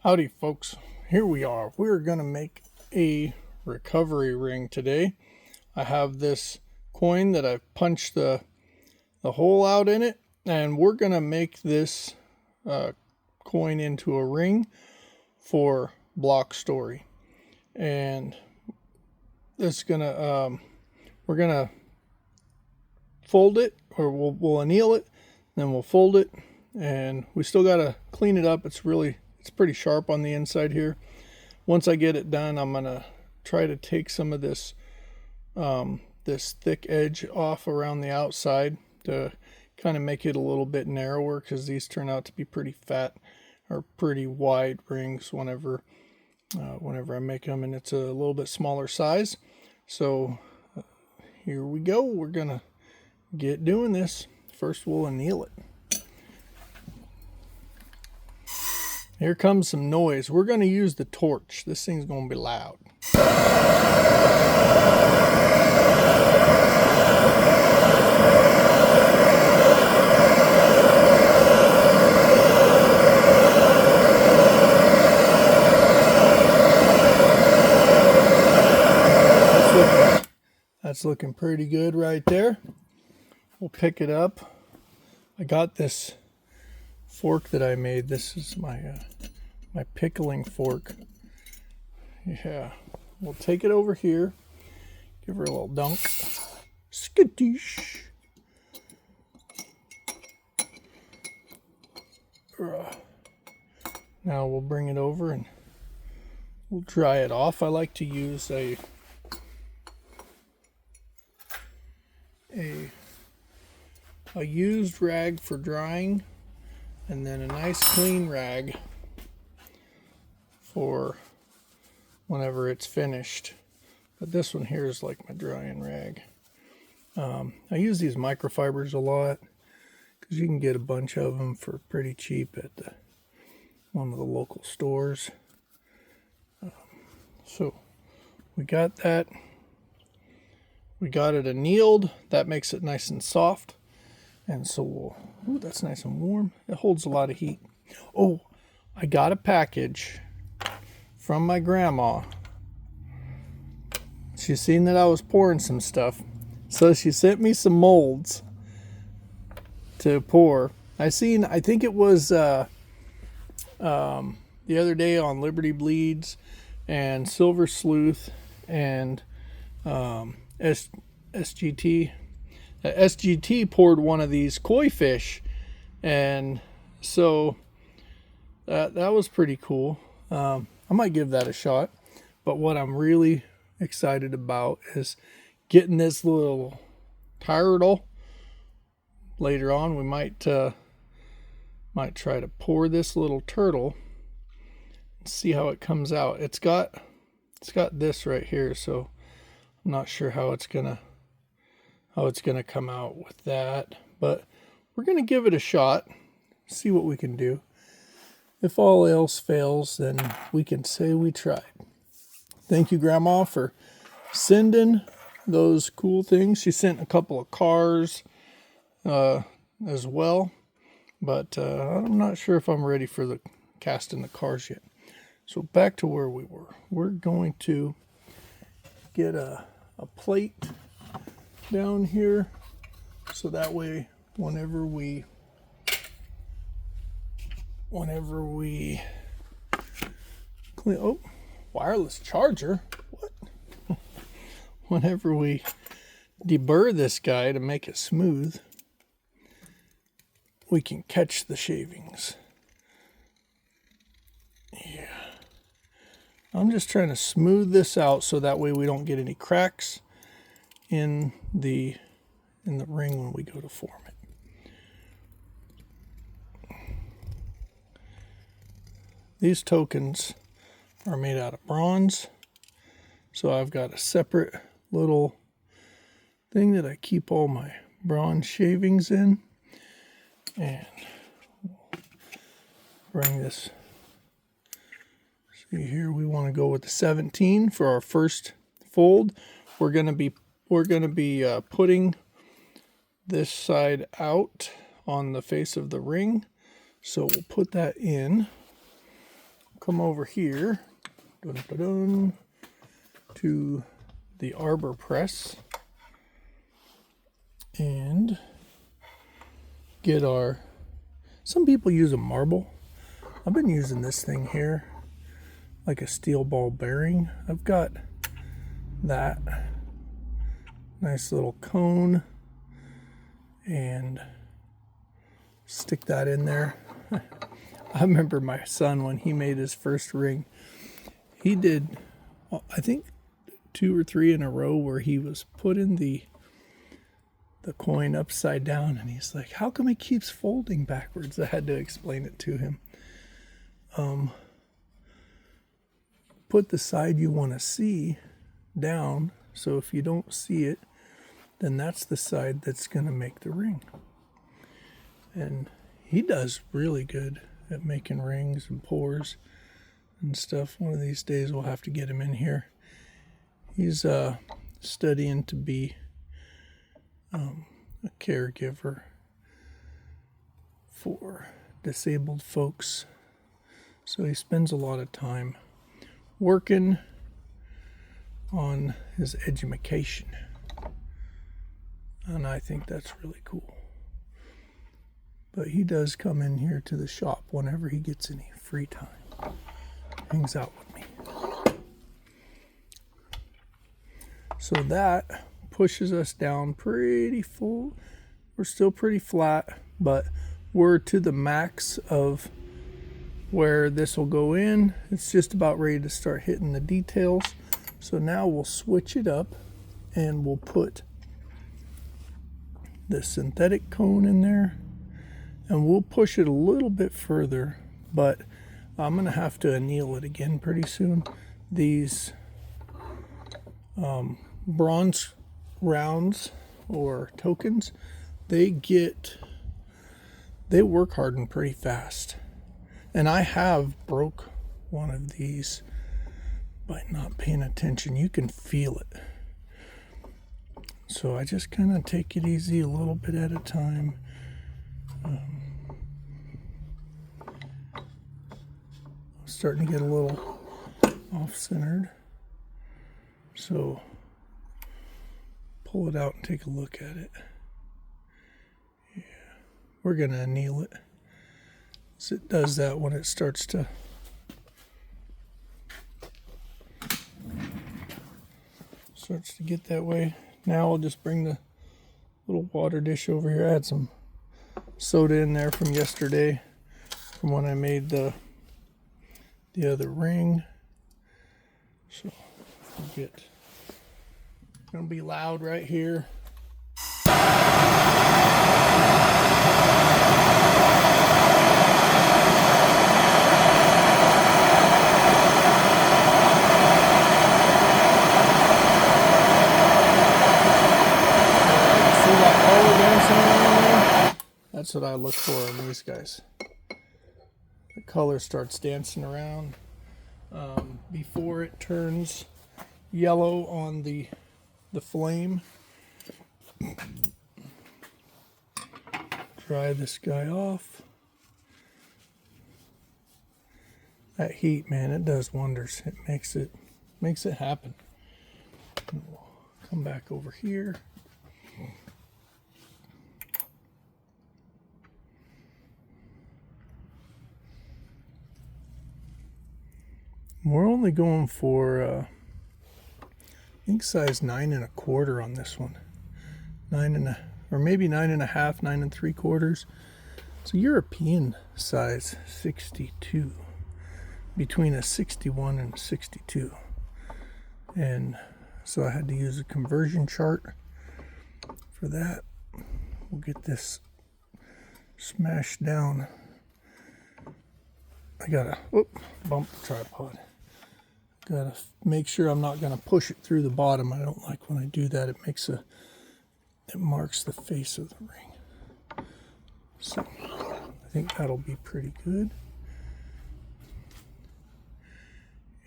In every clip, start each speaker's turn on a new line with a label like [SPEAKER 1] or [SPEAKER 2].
[SPEAKER 1] Howdy folks, here we are. We're going to make a recovery ring today. I have this coin that I've punched the hole out in it, and we're going to make this coin into a ring for block story. And it's going to, we're going to fold it, or we'll anneal it, then we'll fold it, and we still got to clean it up. It's pretty sharp on the inside here. Once I get it done, I'm gonna try to take some of this this thick edge off around the outside to kind of make it a little bit narrower, because these turn out to be pretty fat or pretty wide rings whenever I make them, and it's a little bit smaller size. So here we go. We're gonna get doing this. First we'll anneal it. Here comes some noise. We're going to use the torch. This thing's going to be loud. That's looking pretty good right there. We'll pick it up. I got this fork that I made. This is my pickling fork. Yeah, we'll take it over here, give her a little dunk. Skittish. Now we'll bring it over and we'll dry it off. I like to use a used rag for drying, and then a nice clean rag for whenever it's finished. But this one here is like my drying rag. I use these microfibers a lot because you can get a bunch of them for pretty cheap at one of the local stores. So we got that. We got it annealed. That makes it nice and soft. And so ooh, that's nice and warm. It holds a lot of heat. Oh, I got a package from my grandma. She seen that I was pouring some stuff, so she sent me some molds to pour. I think it was the other day on Liberty Bleeds and Silver Sleuth and SGT. SGT poured one of these koi fish, and so that was pretty cool. I might give that a shot. But what I'm really excited about is getting this little turtle. Later on, we might try to pour this little turtle and see how it comes out. It's got this right here, so I'm not sure how it's gonna come out with that, but we're gonna give it a shot, see what we can do. If all else fails, then we can say we tried. Thank you, Grandma, for sending those cool things. She sent a couple of cars as well, but I'm not sure if I'm ready for the casting the cars yet. So back to where we were. We're going to get a plate down here, so that way whenever we clean, oh, wireless charger, what? Whenever we deburr this guy to make it smooth, we can catch the shavings. Yeah, I'm just trying to smooth this out so that way we don't get any cracks in the ring when we go to form it. These tokens are made out of bronze, so I've got a separate little thing that I keep all my bronze shavings in, and bring this. See here, we want to go with the 17 for our first fold. We're going to be putting this side out on the face of the ring, so we'll put that in. come over here dun, dun, dun, to the arbor press and get our, some people use a marble. I've been using this thing here, like a steel ball bearing. I've got that nice little cone and stick that in there. I remember my son when he made his first ring, he did, I think 2 or 3 in a row where he was putting the coin upside down, and he's like, how come it keeps folding backwards? I had to explain it to him. Put the side you want to see down, so if you don't see it, then that's the side that's going to make the ring. And he does really good at making rings and pours and stuff. One of these days we'll have to get him in here. He's studying to be a caregiver for disabled folks. So he spends a lot of time working on his education. And I think that's really cool. But he does come in here to the shop whenever he gets any free time. Hangs out with me. So that pushes us down pretty full. We're still pretty flat, but we're to the max of where this will go in. It's just about ready to start hitting the details. So now we'll switch it up and we'll put the synthetic cone in there, and we'll push it a little bit further, but I'm gonna have to anneal it again pretty soon. These bronze rounds or tokens, they work hardened pretty fast. And I have broke one of these by not paying attention. You can feel it. So I just kind of take it easy a little bit at a time. Starting to get a little off-centered. So pull it out and take a look at it. Yeah, we're going to anneal it. So it does that when it starts to get that way. Now I'll just bring the little water dish over here. I had some soda in there from yesterday from when I made the other ring. So it's gonna be loud right here. That's what I look for in these guys. The color starts dancing around before it turns yellow on the flame. Dry this guy off. That heat, man, it does wonders. It makes it happen. We'll come back over here. We're only going for, I think size 9 1/4 on this one. Or maybe 9 1/2, 9 3/4. It's a European size 62, between a 61 and a 62. And so I had to use a conversion chart for that. We'll get this smashed down. I gotta bump the tripod. Gotta make sure I'm not gonna push it through the bottom. I don't like when I do that. It marks the face of the ring. So I think that'll be pretty good.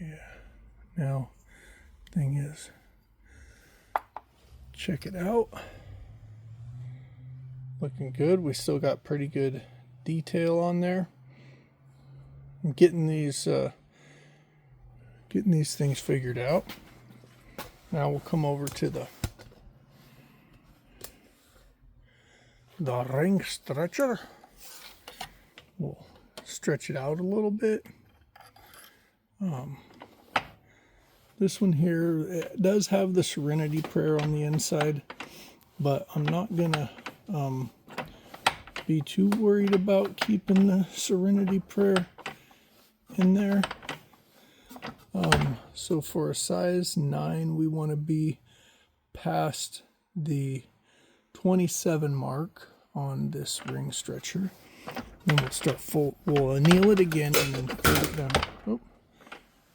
[SPEAKER 1] Yeah. Now, thing is, check it out. Looking good. We still got pretty good detail on there. I'm getting these getting these things figured out. Now we'll come over to the ring stretcher. We'll stretch it out a little bit. This one here, it does have the Serenity Prayer on the inside, but I'm not gonna be too worried about keeping the Serenity Prayer in there. So for a size 9, we want to be past the 27 mark on this ring stretcher. Then we'll start we'll anneal it again and then fold it down. Oh,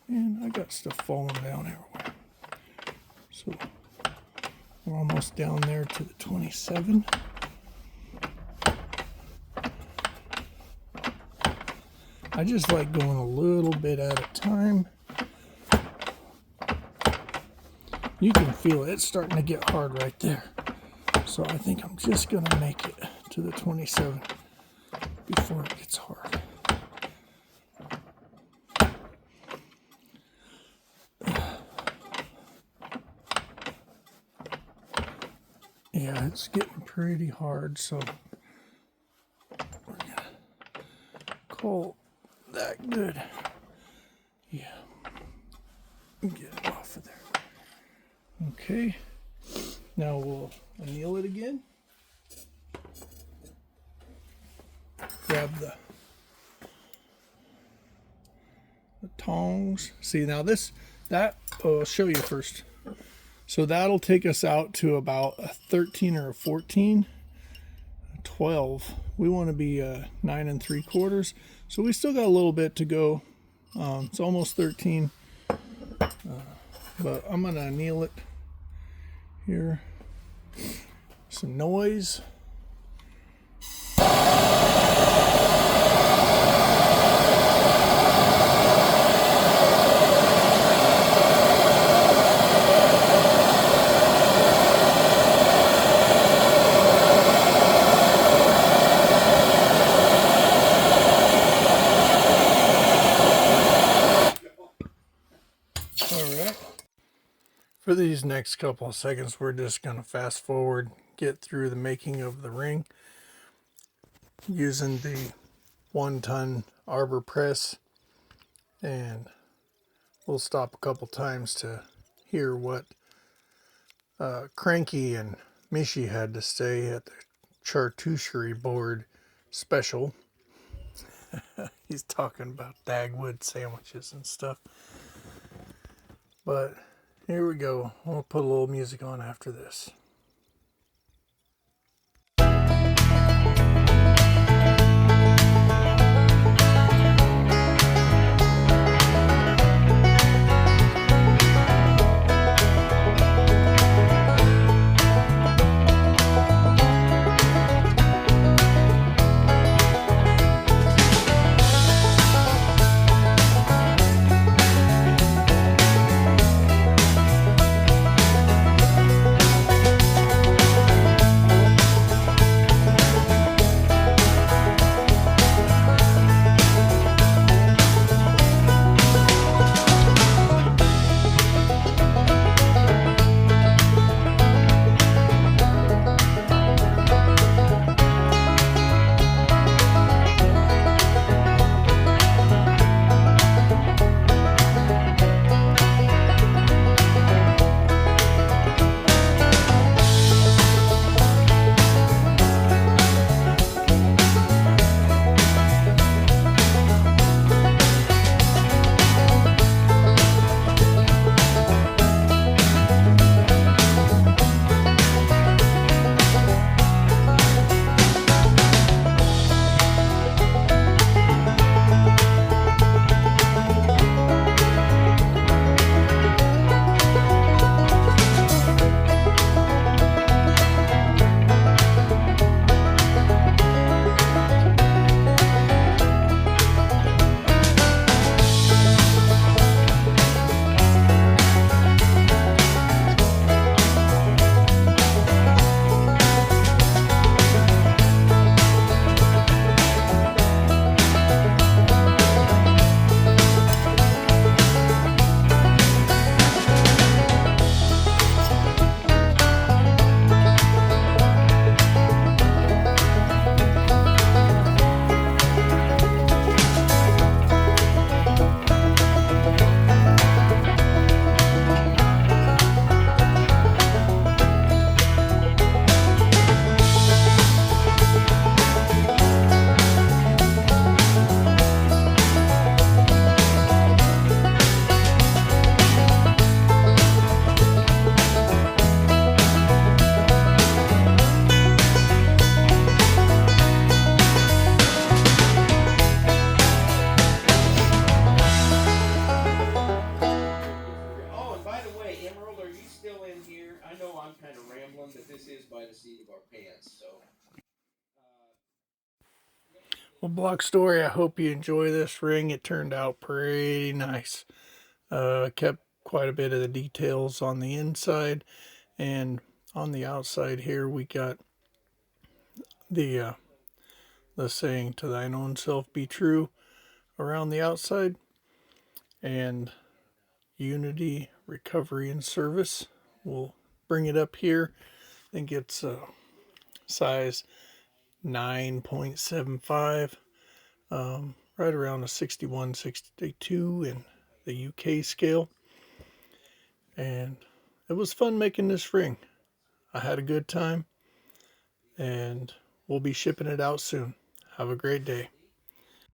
[SPEAKER 1] and I got stuff falling down everywhere. So we're almost down there to the 27. I just like going a little bit at a time. You can feel it. It's starting to get hard right there. So I think I'm just going to make it to the 27 before it gets hard. Yeah, it's getting pretty hard, so we're going to call that good. Yeah. Get it off of there. Okay. Now we'll anneal it again. Grab the tongs. See, now I'll show you first. So that'll take us out to about a 13 or a 14, 12. We want to be 9 3/4. So we still got a little bit to go. It's almost 13. But I'm going to anneal it here. Some noise. For these next couple of seconds, we're just going to fast forward, get through the making of the ring using the 1-ton arbor press, and we'll stop a couple times to hear what Cranky and Mishi had to say at the charcuterie board special. He's talking about Dagwood sandwiches and stuff. But here we go. We'll put a little music on after this. Well, Block Story, I hope you enjoy this ring. It turned out pretty nice. Kept quite a bit of the details on the inside, and on the outside here we got the saying "To thine own self be true" around the outside, and unity, recovery, and service. We'll bring it up here. I think it's size 9.75, right around a 61, 62 in the UK scale. And it was fun making this ring. I had a good time, and we'll be shipping it out soon. Have a great day.